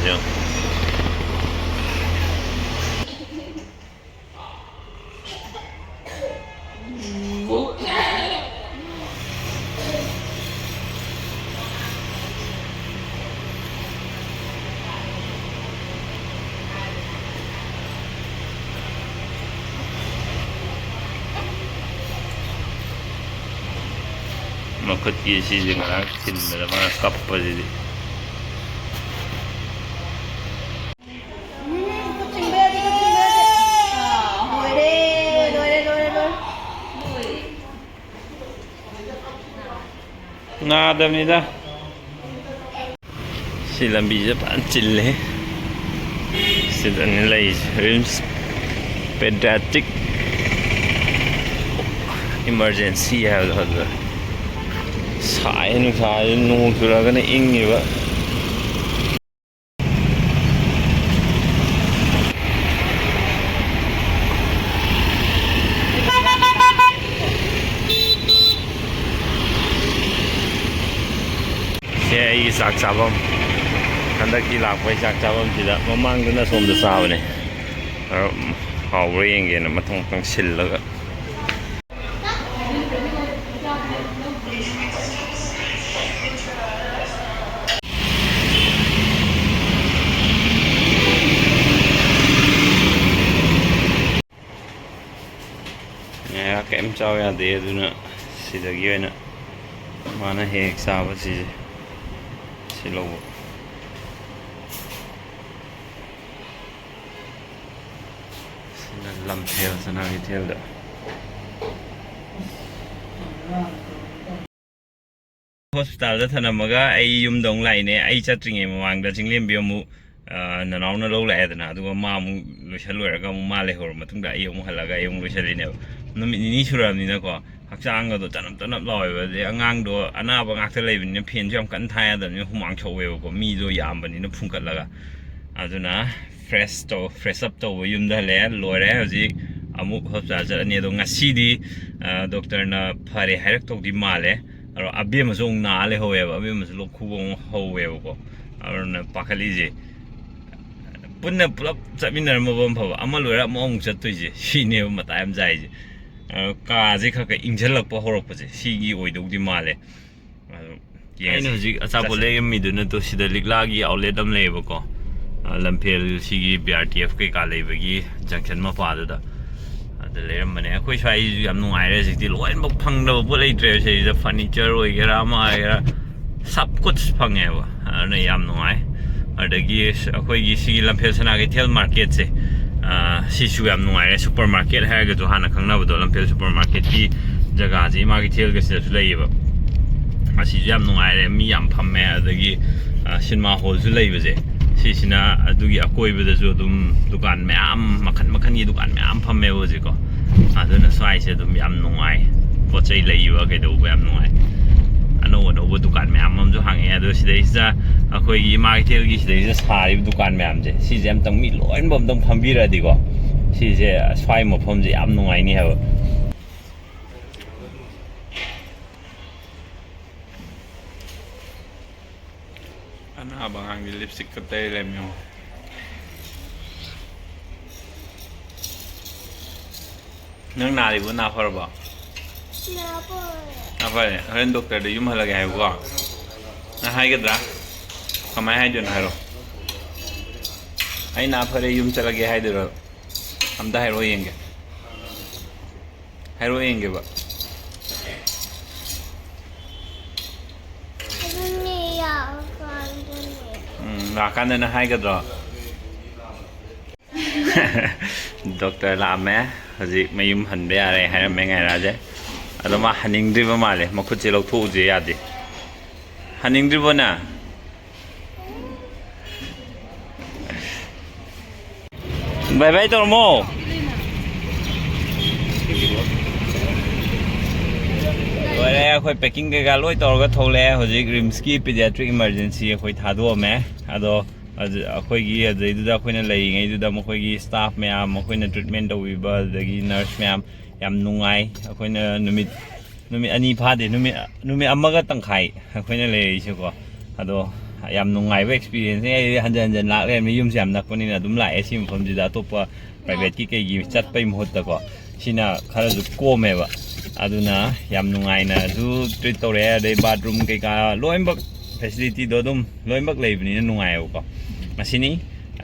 ꯃꯌꯥꯝꯁꯦ ꯃꯈꯨꯠꯀꯤ ꯁꯤꯁꯦ ꯉꯔꯥꯡ ꯊꯤꯟꯕꯗ ꯃꯥꯅ ꯀꯞꯄꯁꯤꯗꯤ ꯅꯥꯗꯕꯅꯤꯗ ꯁꯤ ꯂꯝꯕꯤꯁꯦ ꯐꯖꯅ ꯆꯤꯜꯂꯦ ꯁꯤꯗꯅꯤ ꯂꯩꯔꯤꯁꯦ ꯔꯤꯝꯁ ꯄꯦꯗꯤꯌꯥꯇ꯭ꯔꯤꯛ ꯏꯃꯔꯖꯦꯟꯁꯤ ꯍꯥꯏꯕꯗꯣ ꯑꯗꯨꯗ ꯁꯥꯏ ꯅꯨꯡꯁꯥꯁꯦ ꯅꯣꯡ ꯆꯨꯔꯒꯅ ꯏꯪꯉꯤꯕ ꯁꯤ ꯑꯩꯒꯤ ꯆꯥꯛ ꯆꯥꯐꯝ ꯍꯟꯗꯛꯀꯤ ꯂꯥꯛꯄꯩ ꯆꯥꯛ ꯆꯥꯐꯝꯁꯤꯗ ꯃꯃꯥꯡꯗꯅ ꯁꯣꯝꯗ ꯆꯥꯕꯅꯦ ꯍꯥꯎꯕ꯭ꯔꯥ ꯌꯦꯡꯒꯦꯅ ꯃꯊꯪ ꯃꯊꯪ ꯁꯤꯜꯂꯒ ꯀꯩꯝ ꯆꯥꯎ ꯌꯥꯗꯦ ꯑꯗꯨꯅ ꯁꯤꯗꯒꯤ ꯑꯣꯏꯅ ꯃꯥꯅ ꯍꯦꯛ ꯆꯥꯕ ꯁꯤꯁꯦ ꯁꯤ ꯂꯧꯕ ꯁꯤꯅ ꯂꯝꯐꯦꯜ ꯁꯅꯥꯀꯩꯊꯦꯜꯗ ꯍꯣꯁꯄꯤꯇꯥꯜꯗ ꯊꯅꯝꯃꯒ ꯑꯩ ꯌꯨꯝꯗ ꯑꯃꯨꯛ ꯂꯥꯛꯏꯅꯦ ꯑꯩ ꯆꯠꯇ꯭ꯔꯤꯉꯩ ꯃꯃꯥꯡꯗ ꯆꯤꯡꯂꯦꯝꯕꯤ ꯑꯃꯨꯛ ꯅꯅꯥꯎꯅ ꯂꯧ ꯂꯥꯛꯑꯦꯗꯅ ꯑꯗꯨꯒ ꯃꯥ ꯑꯃꯨꯛ ꯂꯣꯏꯁꯜ ꯂꯣꯏꯔꯒ ꯑꯃꯨꯛ ꯃꯥ ꯂꯩꯍꯧꯔ ꯃꯇꯨꯡꯗ ꯑꯩ ꯑꯃꯨꯛ ꯍꯜꯂꯒ ꯑꯩ ꯑꯃꯨꯛ ꯂꯣꯏꯁꯜꯂꯤꯅꯦꯕ ꯅꯨꯃꯤꯠ ꯅꯤꯅꯤ ꯁꯨꯔꯕꯅꯤꯅꯀꯣ ꯍꯛꯆꯥꯡꯒꯗꯣ ꯇꯅꯞ ꯇꯅꯞ ꯂꯥꯎꯋꯦꯕ ꯑꯗꯩ ꯑꯉꯥꯡꯗꯣ ꯑꯅꯥꯕ ꯉꯥꯛꯇ ꯂꯩꯕꯅꯤꯅ ꯐꯦꯟꯁꯨ ꯌꯥꯝ ꯀꯟꯅ ꯊꯥ ꯌꯥꯗꯕꯅꯤꯅ ꯍꯨꯃꯥꯡ ꯁꯧꯋꯦꯕꯀꯣ ꯃꯤꯗꯣ ꯌꯥꯝꯕꯅꯤꯅ ꯐꯨꯡꯀꯠꯂꯒ ꯑꯗꯨꯅ ꯐ꯭ꯔꯦꯁ ꯑꯞ ꯇꯧꯕ ꯌꯨꯝꯗ ꯍꯜꯂꯛꯑꯦ ꯂꯣꯏꯔꯦ ꯍꯧꯖꯤꯛ ꯑꯃꯨꯛ ꯍꯣꯁꯄꯤꯇꯥꯜ ꯆꯠꯂꯅꯤ ꯑꯗꯣ ꯉꯁꯤꯗꯤ ꯗꯣꯛꯇꯔꯅ ꯐꯔꯦ ꯍꯥꯏꯔꯛꯇꯧꯗꯤ ꯃꯥꯜꯂꯦ ꯑꯗꯣ ꯑꯕꯦꯝꯃꯁꯨ ꯑꯃꯨꯛ ꯅꯥ ꯂꯩꯍꯧꯋꯦꯕ ꯑꯕꯦꯝꯃꯁꯨ ꯂꯣꯛ ꯈꯨꯕ ꯑꯃꯨꯛ ꯍꯧꯋꯦꯕꯀꯣ ꯑꯗꯨꯅ ꯄꯥꯈꯠꯂꯤꯁꯦ ꯄꯨꯟꯅ ꯄꯨꯂꯞ ꯆꯠꯃꯤꯟꯅꯔꯝꯃꯕ ꯐꯕ ꯑꯃ ꯂꯣꯏꯔ ꯑꯃꯨꯛ ꯆꯠꯇꯣꯏꯁꯦ ꯁꯤꯅꯦꯕ ꯃꯇꯥ ꯌꯥꯝ ꯆꯥꯏꯁꯦ ꯀꯥꯁꯦ ꯈꯔ ꯏꯪꯁꯤꯜꯂꯛꯄ ꯍꯧꯔꯛꯄꯁꯦ ꯁꯤꯒꯤ ꯑꯣꯏꯗꯧꯗꯤ ꯃꯥꯜꯂꯦ ꯑꯗꯣ ꯑꯩꯅ ꯍꯧꯖꯤꯛ ꯑꯆꯥꯄꯣꯠ ꯂꯩꯔꯝꯃꯤꯗꯨꯅ ꯁꯤꯗ ꯂꯤꯛꯂꯥꯒꯤ ꯑꯥꯎꯠꯂꯦꯠ ꯑꯃ ꯂꯩꯌꯦꯕꯀꯣ ꯂꯝꯐꯦꯜ ꯁꯤꯒꯤ BRTF ꯀꯩꯀꯥ ꯂꯩꯕꯒꯤ ꯖꯪꯁꯟ ꯃꯄꯥꯗꯨꯗ ꯑꯗ ꯂꯩꯔꯝꯕꯅꯦ ꯑꯩꯈꯣꯏ ꯁ꯭ꯋꯥꯏꯁꯤꯁꯨ ꯌꯥꯝ ꯅꯨꯡꯉꯥꯏꯔꯦ ꯍꯧꯖꯤꯛꯇꯤ ꯂꯣꯏꯅꯃꯛ ꯐꯪꯗꯕ ꯄꯣꯠ ꯂꯩꯇ꯭ꯔꯦ ꯁꯤꯗ ꯐꯔꯅꯤꯆꯔ ꯑꯣꯏꯒꯦꯔꯥ ꯑꯃ ꯑꯣꯏꯒꯦꯔꯥ ꯁꯞ ꯀꯨꯠꯁ ꯐꯪꯉꯦꯕ ꯑꯗꯨꯅ ꯌꯥꯝ ꯅꯨꯡꯉꯥꯏ ꯑꯗꯒꯤ ꯑꯩꯈꯣꯏꯒꯤ ꯁꯤꯒꯤ ꯂꯝꯐꯦꯜ ꯁꯅꯥꯀꯩꯊꯦꯜ ꯃꯥꯔꯀꯦꯠꯁꯦ ꯁꯤꯁꯨ ꯌꯥꯝ ꯅꯨꯡꯉꯥꯏꯔꯦ ꯁꯨꯄꯔ ꯃꯥꯔꯀꯦꯠ ꯍꯥꯏꯔꯒꯁꯨ ꯍꯥꯟꯅ ꯈꯪꯅꯕꯗꯣ ꯂꯝꯐꯦꯜ ꯁꯨꯄꯔ ꯃꯥꯔꯀꯦꯠꯀꯤ ꯖꯒꯥꯁꯦ ꯏꯃꯥ ꯀꯩꯊꯦꯜꯒꯁꯤꯗꯁꯨ ꯂꯩꯌꯦꯕ ꯑꯁꯤꯁꯨ ꯌꯥꯝ ꯅꯨꯡꯉꯥꯏꯔꯦ ꯃꯤ ꯌꯥꯝ ꯐꯝꯃꯦ ꯑꯗꯒꯤ ꯁꯤꯅꯦꯃꯥ ꯍꯣꯜꯁꯨ ꯂꯩꯕꯁꯦ ꯁꯤꯁꯤꯅ ꯑꯗꯨꯒꯤ ꯑꯀꯣꯏꯕꯗꯁꯨ ꯑꯗꯨꯝ ꯗꯨꯀꯥꯟ ꯃꯌꯥꯝ ꯃꯈꯟ ꯃꯈꯟꯒꯤ ꯗꯨꯀꯥꯟ ꯃꯌꯥम ꯐꯝꯃꯦꯕ ꯍꯧꯖꯤꯛꯀꯣ ꯑꯗꯨꯅ ꯁ꯭ꯋꯥꯏꯁꯦ ꯑꯗꯨꯝ ꯌꯥꯝ ꯅꯨꯡꯉꯥꯏ ꯄꯣꯠ ꯆꯩ ꯂꯩꯕ ꯀꯩꯗꯧꯕ ꯌꯥꯝ ꯅꯨꯡꯉꯥꯏ ꯑꯅꯧ ꯑꯅꯧꯕ ꯗꯨꯀꯥꯟ ꯃꯌꯥꯝ ꯑꯃꯁꯨ ꯍꯥꯡꯉꯛꯑꯦ ꯑꯗꯣ ꯁꯤꯗꯩꯁꯤꯗ ꯑꯩꯈꯣꯏꯒꯤ ꯏꯃꯥ ꯀꯩꯊꯦꯜꯒꯤ ꯁꯤꯗꯩꯁꯤꯗ ꯁꯥꯔꯤꯕ ꯗꯨꯀꯥꯟ ꯃꯌꯥꯝꯁꯦ ꯁꯤꯁꯦ ꯑꯝꯇꯪ ꯃꯤ ꯂꯣꯏꯅꯃꯛ ꯑꯝꯇꯪ ꯐꯝꯕꯤꯔꯛꯑꯗꯤꯀꯣ ꯁꯤꯁꯦ ꯁ꯭ꯋꯥꯏ ꯃꯐꯝꯁꯦ ꯌꯥꯝ ꯅꯨꯡꯉꯥꯏꯅꯤ ꯍꯥꯏꯕ ꯑꯅꯥꯕ ꯑꯉꯥꯡꯒꯤ ꯂꯤꯞꯁꯇꯤꯛꯀ ꯇꯩ ꯂꯩꯔꯝꯃꯦ ꯅꯪ ꯅꯥꯔꯤꯕꯣ ꯅꯥ ꯐꯔꯕꯣ ꯐꯔꯦ ꯍꯣꯔꯦꯟ ꯗꯣꯛꯇꯔꯗ ꯌꯨꯝ ꯍꯜꯂꯒꯦ ꯍꯥꯏꯕꯀꯣ ꯅꯪ ꯍꯥꯏꯒꯗ꯭ꯔꯥ ꯀꯃꯥꯏꯅ ꯍꯥꯏꯗꯣꯏꯅꯣ ꯍꯥꯏꯔꯣ ꯑꯩ ꯅꯥ ꯐꯔꯦ ꯌꯨꯝ ꯆꯠꯂꯒꯦ ꯍꯥꯏꯗꯣꯏꯔꯣ ꯑꯝꯇ ꯍꯥꯏꯔꯛꯑꯣ ꯌꯦꯡꯒꯦ ꯍꯥꯏꯔꯛꯑꯣ ꯌꯦꯡꯒꯦꯕ ꯂꯥꯛꯀꯥꯟꯗ ꯅꯪ ꯍꯥꯏꯒꯗ꯭ꯔꯣ ꯗꯣꯛꯇꯔ ꯂꯥꯛꯑꯝꯃꯦ ꯍꯧꯖꯤꯛ ꯃꯌꯨꯝ ꯍꯟꯕ ꯌꯥꯔꯦ ꯍꯥꯏꯔꯝꯃꯦ ꯉꯥꯏꯔꯥꯁꯦ ꯑꯗꯣ ꯃꯥ ꯍꯟꯅꯤꯡꯗ꯭ꯔꯤꯕ ꯃꯥꯜꯂꯦ ꯃꯈꯨꯠꯁꯦ ꯂꯧꯊꯣꯛꯎꯁꯦ ꯌꯥꯗꯦ ꯍꯟꯅꯤꯡꯗ꯭ꯔꯤꯕꯣ ꯅꯪ ꯕꯥꯏ ꯕꯥꯏ ꯇꯧꯔꯝꯃꯣ ꯂꯣꯏꯔꯦ ꯑꯩꯈꯣꯏ ꯄꯦꯛꯀꯤꯡ ꯀꯩꯀꯥ ꯂꯣꯏ ꯇꯧꯔꯒ ꯊꯣꯛꯂꯛꯑꯦ ꯍꯧꯖꯤꯛ ꯔꯤꯝꯁꯀꯤ ꯄꯤꯗꯤꯌꯥꯇ꯭ꯔꯤꯛ ꯏꯃꯔꯖꯦꯟꯁꯤ ꯑꯩꯈꯣꯏ ꯊꯥꯗꯣꯛꯑꯝꯃꯦ ꯑꯗꯣ ꯑꯩꯈꯣꯏꯒꯤ ꯑꯗꯨꯗꯩꯗꯨꯗ ꯑꯩꯈꯣꯏꯅ ꯂꯩꯔꯤꯉꯩꯗꯨꯗ ꯃꯈꯣꯏꯒꯤ ꯁ꯭ꯇꯥꯐ ꯃꯌꯥꯝ ꯑꯩꯈꯣꯏꯅ ꯇ꯭ꯔꯤꯠꯃꯦꯟ ꯇꯧꯕꯤꯕ ꯑꯗꯒꯤ ꯅꯔꯁ ꯃꯌꯥꯝ ꯌꯥꯝ ꯅꯨꯡꯉꯥꯏ ꯑꯩꯈꯣꯏꯅ ꯅꯨꯃꯤꯠ ꯑꯅꯤ ꯐꯥꯗꯦ ꯅꯨꯃꯤꯠ ꯑꯃꯒ ꯇꯪꯈꯥꯏ ꯑꯩꯈꯣꯏꯅ ꯂꯩꯔꯤꯁꯦꯀꯣ ꯑꯗꯣ ꯌꯥꯝ ꯅꯨꯡꯉꯥꯏꯕ ꯑꯦꯛꯁꯄꯤꯔꯤꯌꯦꯟꯁꯅꯤ ꯑꯩ ꯍꯟꯖꯟ ꯍꯟꯖꯟ ꯂꯥꯛ ꯂꯩꯔꯝꯃꯦ ꯌꯨꯝꯁꯦ ꯌꯥꯝ ꯅꯛꯄꯅꯤꯅ ꯑꯗꯨꯝ ꯂꯥꯛꯑꯦ ꯁꯤ ꯃꯐꯝꯁꯤꯗ ꯑꯇꯣꯞꯄ ꯄ꯭ꯔꯥꯏꯚꯦꯠꯀꯤ ꯀꯩꯒꯤ ꯆꯠꯄꯩ ꯃꯍꯨꯠꯇꯀꯣ ꯁꯤꯅ ꯈꯔꯁꯨ ꯀꯣꯝꯃꯦꯕ ꯑꯗꯨꯅ ꯌꯥꯝ ꯅꯨꯡꯉꯥꯏꯅꯁꯨ ꯇ꯭ꯔꯤꯠ ꯇꯧꯔꯛꯑꯦ ꯑꯗꯩ ꯕꯥꯠꯔꯨꯝ ꯀꯩꯀꯥ ꯂꯣꯏꯅꯃꯛ ꯐꯦꯁꯤꯂꯤꯇꯤꯗꯣ ꯑꯗꯨꯝ ꯂꯣꯏꯅꯃꯛ ꯂꯩꯕꯅꯤꯅ ꯅꯨꯡꯉꯥꯏꯌꯦꯕꯀꯣ ꯃꯁꯤꯅꯤ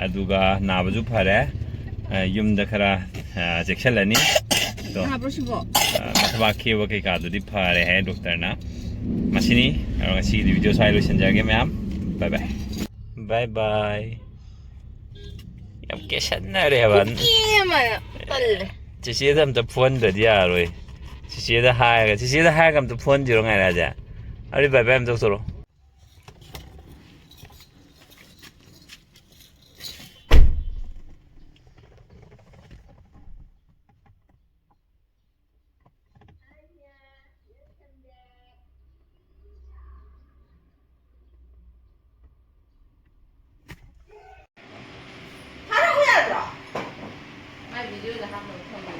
ꯑꯗꯨꯒ ꯅꯥꯕꯁꯨ ꯐꯔꯦ ꯌꯨꯝꯗ ꯈꯔ ꯆꯦꯛꯁꯤꯜꯂꯅꯤ ꯑꯗꯣ ꯊꯕꯥꯛ ꯈꯦꯕ ꯀꯩꯀꯥꯗꯨꯗꯤ ꯐꯔꯦ ꯍꯥꯏ ꯗꯣꯛꯇꯔꯅ ꯃꯁꯤꯅꯤ ꯉꯁꯤꯒꯤꯗꯤ ꯚꯤꯗꯤꯑꯣ ꯁ꯭ꯋꯥꯏ ꯂꯣꯏꯁꯤꯟꯖꯔꯒꯦ ꯃꯌꯥꯝ ꯕꯥꯏ ꯕꯥꯏ ꯕꯥꯏ ꯕꯥꯏ ꯌꯥꯝ ꯀꯦꯁꯟꯅꯔꯦꯕ ꯆꯤꯆꯦꯗ ꯑꯝꯇ ꯐꯣꯟꯗ꯭ꯔꯗꯤ ꯌꯥꯔꯣꯏ ꯆꯤꯆꯦꯗ ꯍꯥꯏꯔꯒ ꯑꯝꯇ ꯐꯣꯟꯁꯤꯔꯣ ꯉꯥꯏꯔꯁꯦ ꯑꯗꯨꯗꯤ ꯕꯥꯏ ꯕꯥꯏ ꯑꯝꯇ ꯇꯧꯊꯣꯔꯛꯑꯣ ꯚꯤꯗꯤꯑꯣꯗ ꯍꯥꯞꯅꯕ ꯊꯝꯃꯦ